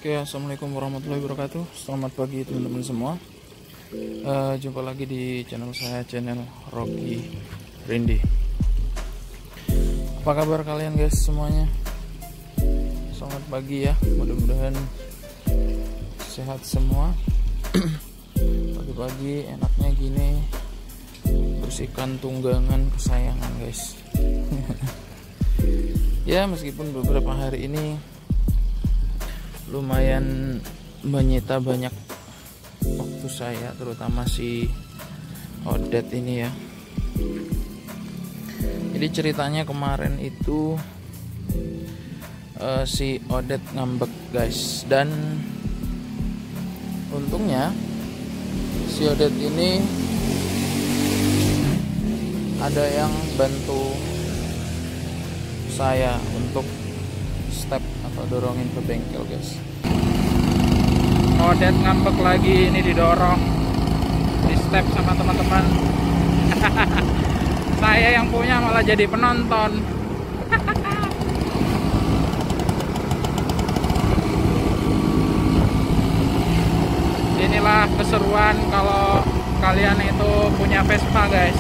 Oke, assalamualaikum warahmatullahi wabarakatuh. Selamat pagi teman-teman semua. Jumpa lagi di channel saya, channel Rocky Rindi. Apa kabar kalian guys semuanya? Selamat pagi ya. Mudah-mudahan sehat semua. Pagi-pagi enaknya gini bersihkan tunggangan kesayangan guys. Ya, meskipun beberapa hari ini lumayan menyita banyak waktu saya, terutama si Odet ini ya. Jadi ceritanya kemarin itu si Odet ngambek guys, dan untungnya si Odet ini ada yang bantu saya untuk step atau dorongin ke bengkel guys. Odet ngambek lagi, ini didorong di step sama teman-teman. Saya yang punya malah jadi penonton. Inilah keseruan kalau kalian itu punya Vespa guys.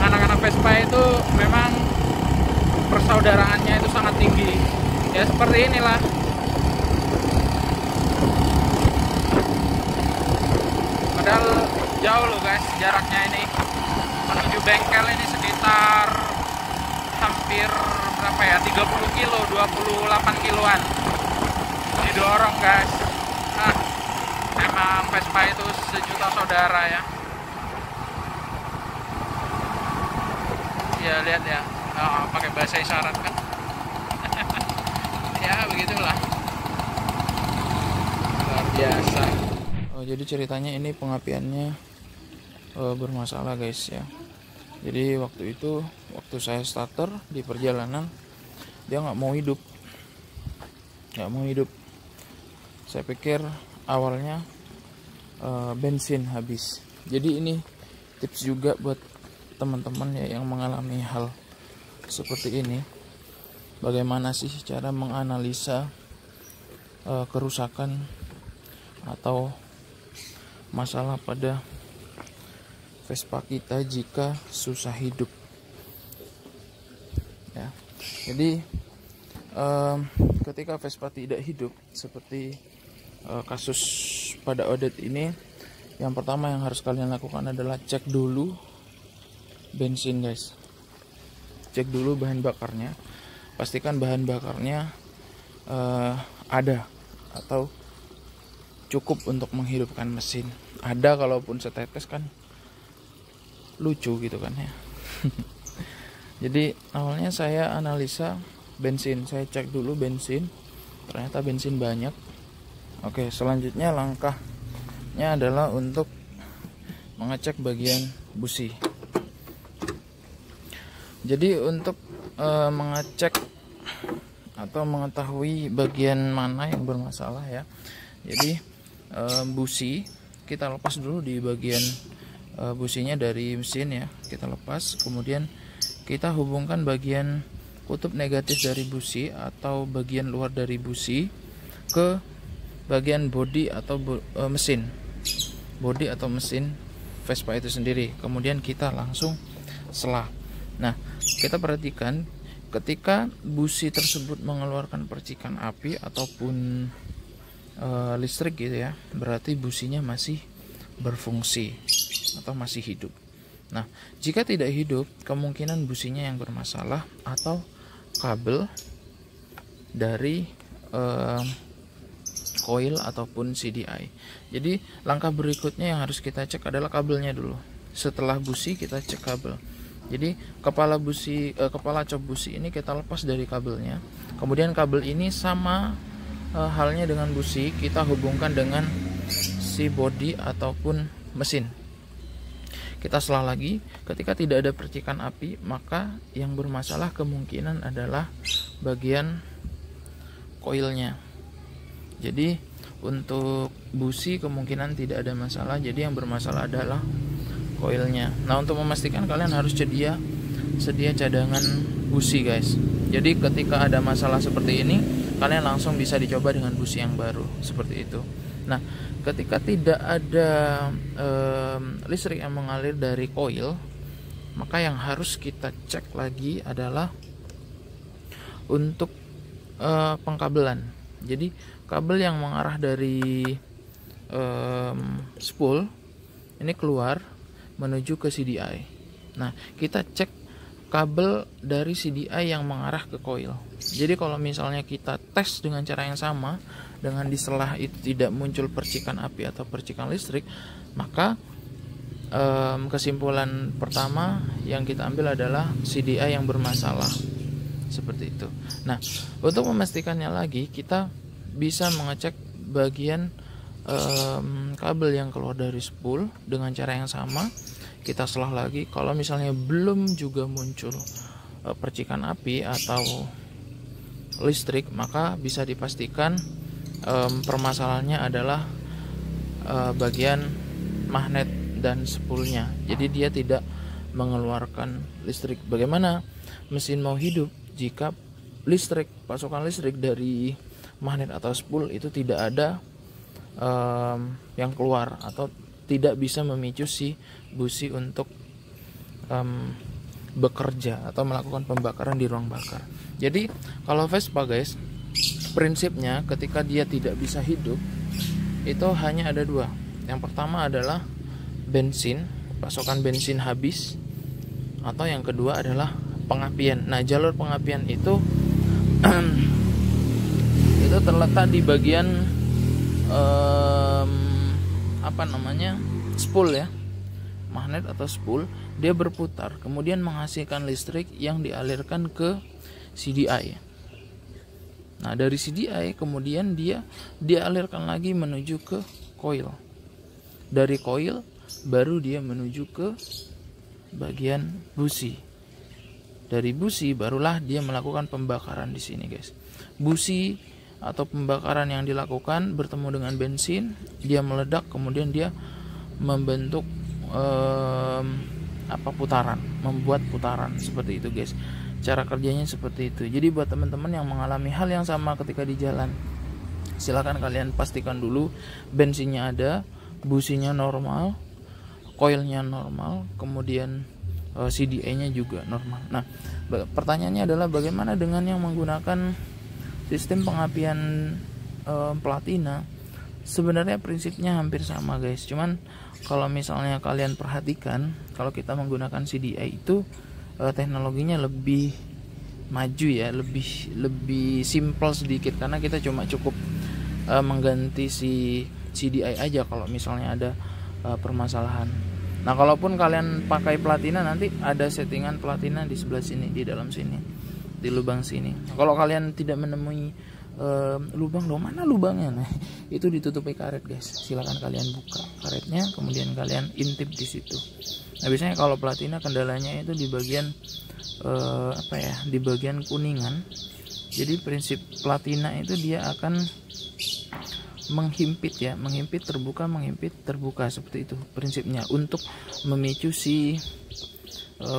Anak-anak Vespa itu memang persaudaraannya itu sangat tinggi ya, seperti inilah. Padahal jauh loh guys jaraknya ini menuju bengkel, ini sekitar hampir berapa ya, 30 kilo, 28 kiloan didorong guys. Nah, emang Vespa itu sejuta saudara ya. Ya lihat ya, pakai bahasa isyarat kan. Ya begitulah, luar biasa. Jadi ceritanya ini pengapiannya bermasalah guys ya. Jadi waktu itu, waktu saya starter di perjalanan, dia nggak mau hidup. Saya pikir awalnya bensin habis. Jadi ini tips juga buat teman-teman ya yang mengalami hal seperti ini. Bagaimana sih cara menganalisa kerusakan atau masalah pada Vespa kita jika susah hidup ya. Jadi ketika Vespa tidak hidup seperti kasus pada Odet ini, yang pertama yang harus kalian lakukan adalah cek dulu bensin guys. Cek dulu bahan bakarnya, pastikan bahan bakarnya ada atau cukup untuk menghidupkan mesin. Ada, kalaupun setetes kan lucu gitu kan ya. Jadi awalnya saya analisa bensin, saya cek dulu bensin, ternyata bensin banyak. Oke, selanjutnya langkahnya adalah untuk mengecek bagian busi. Jadi untuk mengecek atau mengetahui bagian mana yang bermasalah ya, jadi busi kita lepas dulu di bagian businya dari mesin ya, kita lepas, kemudian kita hubungkan bagian kutub negatif dari busi atau bagian luar dari busi ke bagian bodi atau mesin Vespa itu sendiri. Kemudian kita langsung selah. Nah, kita perhatikan ketika busi tersebut mengeluarkan percikan api ataupun listrik gitu ya, berarti businya masih berfungsi atau masih hidup. Nah, jika tidak hidup, kemungkinan businya yang bermasalah atau kabel dari coil ataupun CDI. Jadi langkah berikutnya yang harus kita cek adalah kabelnya dulu. Setelah busi kita cek kabel. Jadi kepala cop busi ini kita lepas dari kabelnya. Kemudian kabel ini sama halnya dengan busi, kita hubungkan dengan si bodi ataupun mesin. Kita selah lagi. Ketika tidak ada percikan api, maka yang bermasalah kemungkinan adalah bagian koilnya. Jadi untuk busi kemungkinan tidak ada masalah, jadi yang bermasalah adalah koilnya. Nah, untuk memastikan kalian harus sedia cadangan busi guys. Jadi ketika ada masalah seperti ini, kalian langsung bisa dicoba dengan busi yang baru seperti itu. Nah, ketika tidak ada listrik yang mengalir dari koil, maka yang harus kita cek lagi adalah untuk pengkabelan. Jadi kabel yang mengarah dari spool ini keluar menuju ke CDI. Nah, kita cek kabel dari CDI yang mengarah ke koil. Jadi kalau misalnya kita tes dengan cara yang sama, dengan di selah itu tidak muncul percikan api atau percikan listrik, maka kesimpulan pertama yang kita ambil adalah CDI yang bermasalah. Seperti itu. Nah, untuk memastikannya lagi, kita bisa mengecek bagian kabel yang keluar dari spool dengan cara yang sama. Kita selah lagi, kalau misalnya belum juga muncul percikan api atau listrik, maka bisa dipastikan permasalahannya adalah bagian magnet dan spoolnya. Jadi dia tidak mengeluarkan listrik. Bagaimana mesin mau hidup jika pasokan listrik dari magnet atau spool itu tidak ada yang keluar atau tidak bisa memicu si busi untuk bekerja atau melakukan pembakaran di ruang bakar. Jadi kalau Vespa guys, prinsipnya ketika dia tidak bisa hidup itu hanya ada dua. Yang pertama adalah bensin, pasokan bensin habis, atau yang kedua adalah pengapian. Nah, jalur pengapian itu itu terletak di bagian spool ya, magnet atau spool. Dia berputar kemudian menghasilkan listrik yang dialirkan ke CDI. Nah, dari CDI kemudian dia dialirkan lagi menuju ke coil. Dari coil baru dia menuju ke bagian busi. Dari busi barulah dia melakukan pembakaran di sini guys. Busi atau pembakaran yang dilakukan bertemu dengan bensin, dia meledak, kemudian dia membentuk putaran, membuat putaran seperti itu guys. Cara kerjanya seperti itu. Jadi buat teman-teman yang mengalami hal yang sama ketika di jalan, silakan kalian pastikan dulu bensinnya ada, businya normal, coilnya normal, kemudian CDI-nya juga normal. Nah, pertanyaannya adalah bagaimana dengan yang menggunakan sistem pengapian platina? Sebenarnya prinsipnya hampir sama guys, cuman kalau misalnya kalian perhatikan, kalau kita menggunakan CDI itu teknologinya lebih maju ya, lebih simple sedikit, karena kita cukup mengganti si CDI aja kalau misalnya ada permasalahan. Nah, kalaupun kalian pakai platina, nanti ada settingan platina di sebelah sini, di dalam sini, di lubang sini. Kalau kalian tidak menemui lubang, mana lubangnya? Nah, itu ditutupi karet guys. Silakan kalian buka karetnya, kemudian kalian intip di situ. Nah, biasanya kalau platina kendalanya itu di bagian di bagian kuningan. Jadi prinsip platina itu dia akan menghimpit ya, menghimpit terbuka seperti itu prinsipnya untuk memicu si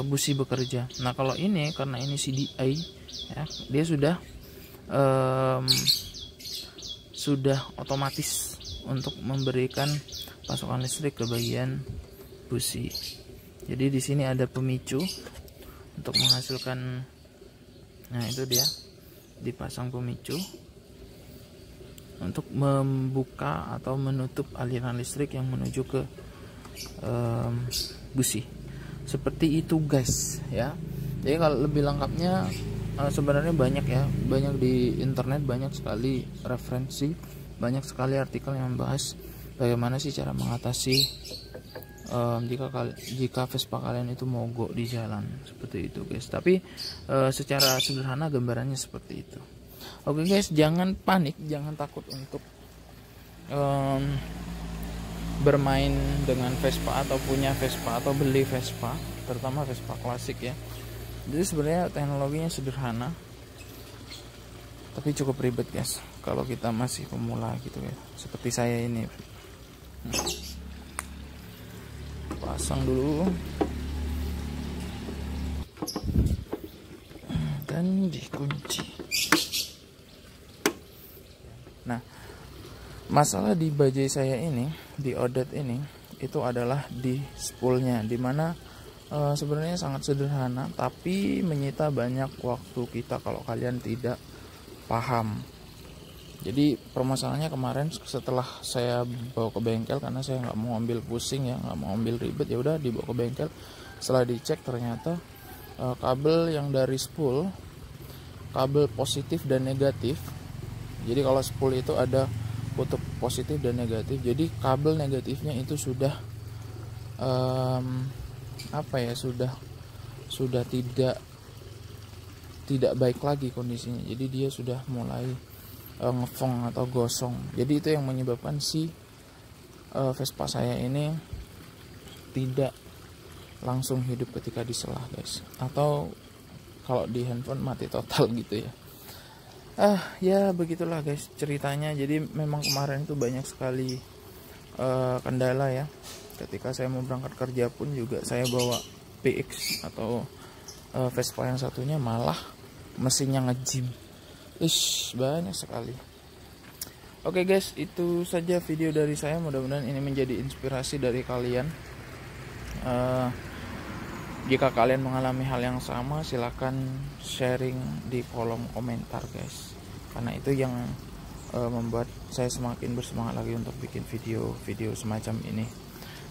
busi bekerja. Nah, kalau ini karena ini CDI ya, dia sudah otomatis untuk memberikan pasokan listrik ke bagian busi. Jadi di sini ada pemicu untuk menghasilkan, nah itu dia, dipasang pemicu untuk membuka atau menutup aliran listrik yang menuju ke busi. Seperti itu guys ya. Jadi kalau lebih lengkapnya sebenarnya banyak ya, banyak di internet, banyak sekali referensi, banyak sekali artikel yang membahas bagaimana sih cara mengatasi jika Vespa kalian itu mogok di jalan, seperti itu guys. Tapi secara sederhana gambarannya seperti itu. Oke guys, jangan panik, jangan takut untuk bermain dengan Vespa atau punya Vespa atau beli Vespa, terutama Vespa klasik ya. Jadi sebenarnya teknologinya sederhana, tapi cukup ribet guys kalau kita masih pemula gitu ya, seperti saya ini. Pasang dulu dan dikunci. Nah, masalah di bajai saya ini, di Odet ini, itu adalah di spoolnya, dimana sebenarnya sangat sederhana tapi menyita banyak waktu kita kalau kalian tidak paham. Jadi permasalahannya kemarin setelah saya bawa ke bengkel, karena saya nggak mau ambil pusing ya, nggak mau ambil ribet, ya udah dibawa ke bengkel. Setelah dicek ternyata kabel yang dari spool, kabel positif dan negatif. Jadi kalau spool itu ada kutub positif dan negatif. Jadi kabel negatifnya itu sudah sudah tidak baik lagi kondisinya. Jadi dia sudah mulai ngefong atau gosong. Jadi itu yang menyebabkan si Vespa saya ini tidak langsung hidup ketika diselah, guys. Atau kalau di handphone mati total gitu ya. Ya begitulah guys ceritanya. Jadi memang kemarin itu banyak sekali kendala ya. Ketika saya mau berangkat kerja pun juga saya bawa PX atau Vespa yang satunya, malah mesinnya ngejim. Banyak sekali. Oke guys, itu saja video dari saya. Mudah-mudahan ini menjadi inspirasi dari kalian. Jika kalian mengalami hal yang sama, silahkan sharing di kolom komentar guys, karena itu yang membuat saya semakin bersemangat lagi untuk bikin video-video semacam ini.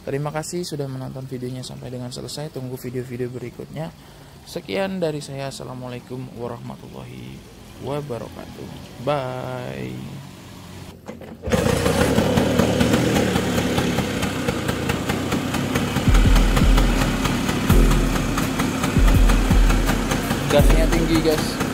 Terima kasih sudah menonton videonya sampai dengan selesai. Tunggu video-video berikutnya. Sekian dari saya. Assalamualaikum warahmatullahi wabarakatuh. Bye. Gasnya tinggi guys.